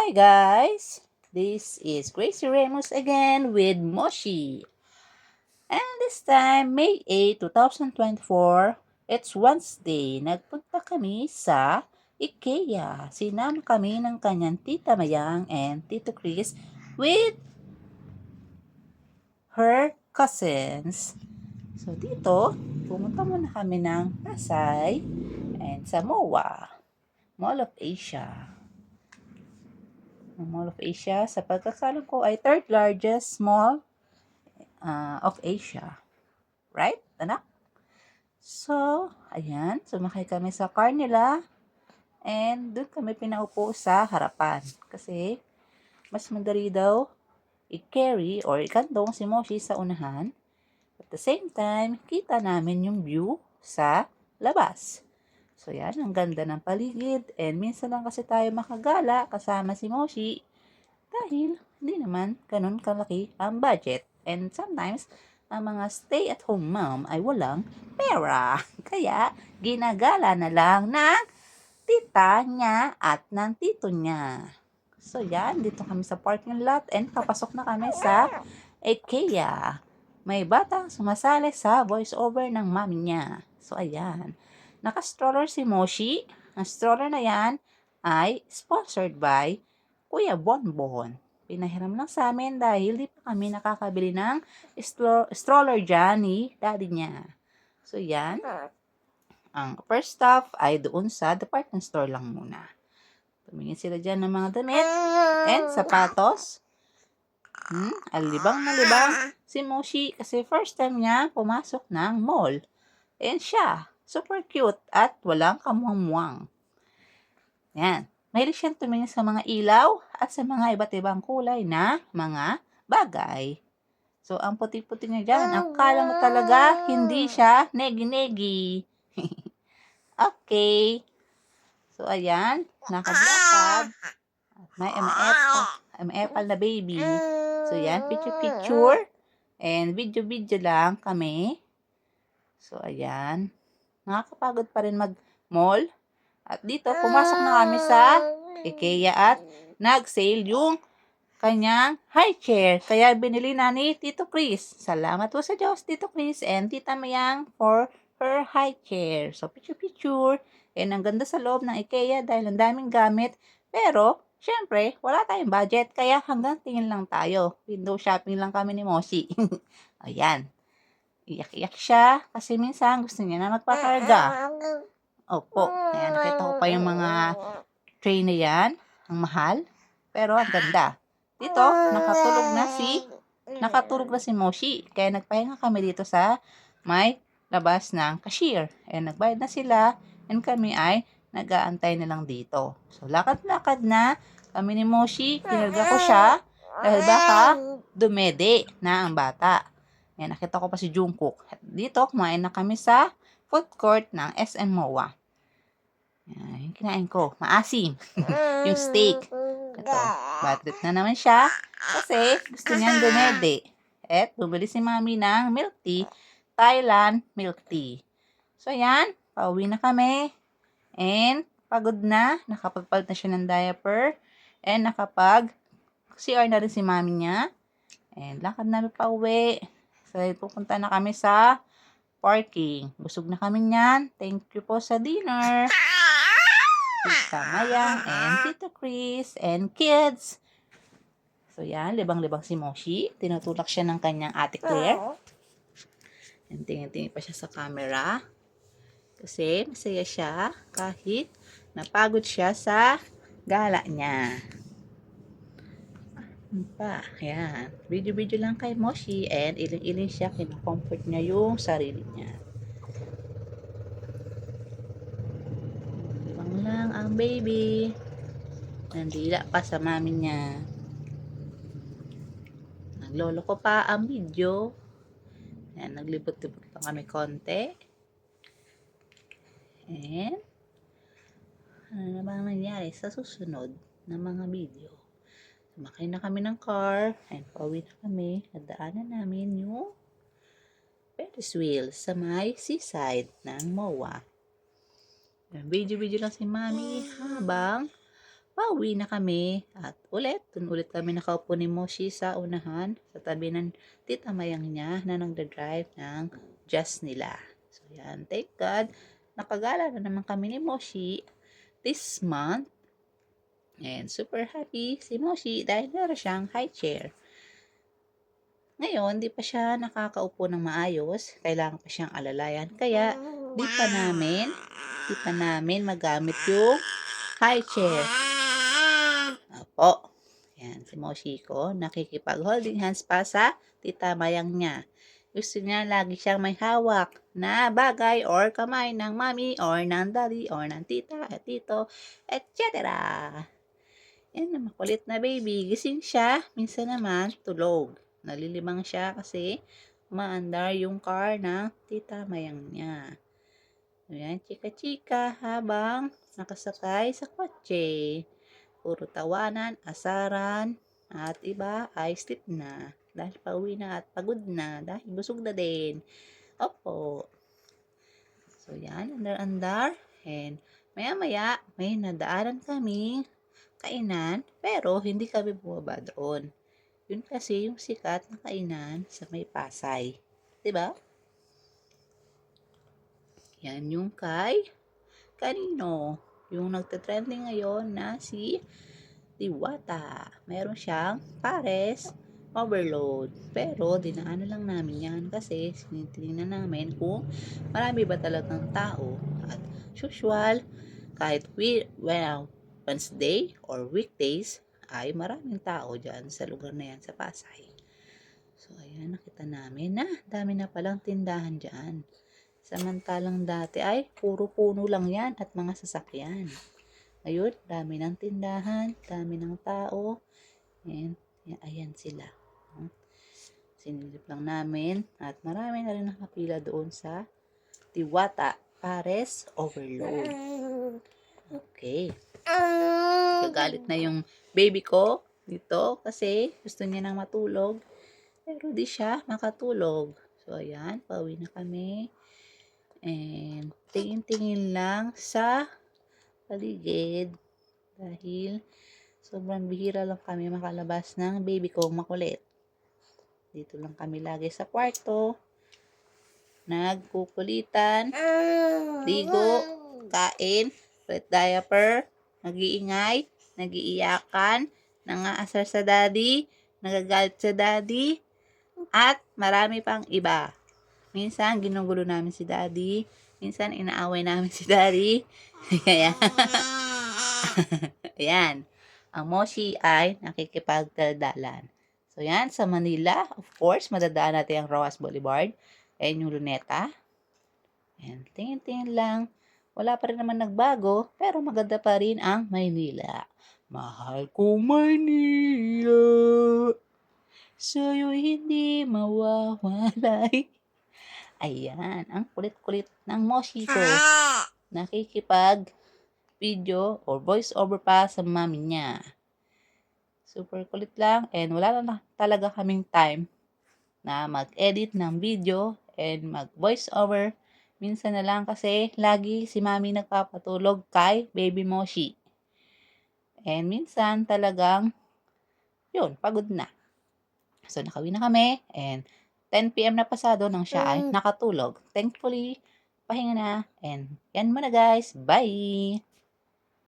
Hi guys! This is Gracie Ramos again with Moshi. And this time, May 8, 2024, it's Wednesday. Nagpunta kami sa IKEA. Sinama kami ng kanyang Tita Mayang and Tito Chris with her cousins. So dito, pumunta muna kami ng Pasay and sa MOA, Mall of Asia. Mall of Asia, sa pagkakalam ko ay third largest mall of Asia. Right, anak? So, ayan, sumakay kami sa car nila and doon kami pinaupo sa harapan. Kasi, mas madali daw i-carry or ikandong si Moshi sa unahan. At the same time, kita namin yung view sa labas. So, yan, ang ganda ng paligid. And minsan lang kasi tayo makagala kasama si Moshi dahil hindi naman ganun kalaki ang budget. And sometimes, ang mga stay-at-home mom ay walang pera. Kaya, ginagala na lang ng tita niya at ng tito niya. So, yan. Dito kami sa parking lot and papasok na kami sa IKEA. May batang sumasali sa voice-over ng mami niya. So, ayan. Naka-stroller si Moshi. Ang stroller na yan ay sponsored by Kuya Bonbon. Pinahiram lang sa amin dahil di pa kami nakakabili ng stroller dyan ni daddy niya. So, yan. Ang first stop ay doon sa department store lang muna. Tumingin sila dyan ng mga damit and sapatos. Alibang na libang si Moshi kasi first time niya pumasok ng mall. And siya, super cute at walang kamuang-muang. Yan. Mahilig siyang tumingin sa mga ilaw at sa mga iba't ibang kulay na mga bagay. So, ang puti-puti niya dyan, akala mo talaga hindi siya negi-negi. Okay. So, ayan. Nakablakad. May MFL na baby. So, yan. Picture-picture. And video-video lang kami. So, ayan. Nakakapagod pa rin mag-mall. At dito, pumasok na kami sa IKEA at nag-sale yung kanyang high chair. Kaya binili na ni Tito Chris. Salamat po sa Diyos, Tito Chris and Tita Mayang for her high chair. So, picture-picture. And ang ganda sa loob ng IKEA dahil ang daming gamit. Pero, syempre, wala tayong budget. Kaya hanggang tingin lang tayo. Window shopping lang kami ni Moshi. Ayan. Iyak-iyak siya kasi minsan gusto niya na magpakarga. Opo. Ayan, nakita ko pa yung mga tray na yan. Ang mahal. Pero ang ganda. Dito, nakatulog na si Moshi. Kaya nagpahinga kami dito sa may labas ng cashier. And nagbayad na sila. And kami ay nag-aantay na lang dito. So, lakad-lakad na kami ni Moshi. Kinarga ko siya dahil baka dumede na ang bata. Ayan, nakita ko pa si Jungkook. Dito, kumain na kami sa food court ng SM MOA. Ayan, yung kinain ko. Maasim. Yung steak. Ito, bad trip na naman siya. Kasi gusto niyang dumede. At bumili si mami ng milk tea. Thailand milk tea. So, ayan. Pauwi na kami. And, pagod na. Nakapagpalit na siya ng diaper. And, CR na rin si mami niya. And, lakad namin pauwi. So, pupunta na kami sa parking. Busog na kami niyan. Thank you po sa dinner. Tita Mayang and Tito Chris and kids. So, yan. Libang-libang si Moshi. Tinutulak siya ng kanyang ate Claire. And tingin-tingin pa siya sa camera. Kasi masaya siya kahit napagod siya sa gala niya. Ayan. Video-video lang kay Moshi and iling-iling siya, kinocomfort niya yung sarili niya. Ibang lang ang baby. Nandila pa sa mami niya. Naglolo ko pa ang video. Ayan, naglibot-libot lang kami konti. And ano na bang nangyari sa susunod na mga video? Sumakay na kami ng car and pauwi na kami. Nadaanan namin yung Ferris wheel sa may seaside ng MOA. Video-video lang si mami habang pauwi na kami at dun ulit kami nakaupo ni Moshi sa unahan sa tabi ng tita mayang niya na nagda-drive ng Just nila. So yan, thank God, nakagala na naman kami ni Moshi this month. And super happy si Moshi dahil meron siyang high chair. Ngayon, di pa siya nakakaupo ng maayos. Kailangan pa siyang alalayan. Kaya, di pa namin magamit yung high chair. Opo. Yan, si Moshi ko, nakikipag-holding hands pa sa tita mayang niya. Gusto niya lagi siyang may hawak na bagay or kamay ng mami or ng daddy or ng tita at tito, etc. Yan na makulit na baby. Gising siya, minsan naman tulog. Nalilimang siya kasi umaandar yung car ng tita mayang niya. Ayan, chika-chika habang nakasakay sa kotse. Puro tawanan, asaran, at iba ay sleep na. Dahil pauwi na at pagod na. Dahil busog na din. Opo. So yan, andar-andar. And maya-maya, may nadaanan kami kainan, pero hindi kami bumaba doon. Yun kasi yung sikat na kainan sa may Pasay. 'Di ba? Yan yung kanino? Yung nagte-trending ngayon na si Diwata. Meron siyang pares overload. Pero dinaanan lang namin yan kasi tinitingnan namin kung marami ba talagang tao. At usual, kahit Wednesday or weekdays, ay maraming tao dyan sa lugar na yan sa Pasay. So, ayan, nakita namin na dami na palang tindahan dyan. Samantalang dati ay puro puno lang yan at mga sasakyan. Ngayon, dami ng tindahan, dami ng tao, and ayan sila. Sinilip lang namin at marami na rin nakapila doon sa Diwata Pares Overload. Okay. Gagalit na yung baby ko dito kasi gusto niya nang matulog. Pero di siya makatulog. So, ayan, pauwi na kami. And tingin-tingin lang sa paligid dahil sobrang bihira lang kami makalabas ng baby kong makulit. Dito lang kami lagi sa kwarto. Nagkukulitan, ligo, kain, wet diaper, nag-iingay, nag-iiyakan, nangaasar sa daddy, nagagalit sa daddy, at marami pang iba. Minsan, ginugulo namin si daddy. Minsan, inaaway namin si daddy. Kaya, ayan. Ang Moshi ay nakikipagdaldalan. So, yan. Sa Manila, of course, madadaan natin ang Rojas Boulevard. Ayan yung Luneta. Ayan. Tingin-tingin lang. Wala pa rin naman nagbago, pero maganda pa rin ang Maynila. Mahal ko Maynila, sa'yo'y hindi mawawalay. Ayan, ang kulit-kulit ng Moshi ko. Nakikipag video or voice over pa sa mami niya. Super kulit lang and wala na talaga kaming time na mag-edit ng video and mag-voice over. Minsan na lang kasi lagi si mami nagpapatulog kay baby Moshi. And minsan talagang yun, pagod na. So nakauwi na kami and 10 PM na pasado nang siya ay nakatulog. Thankfully, pahinga na. And yan muna guys. Bye!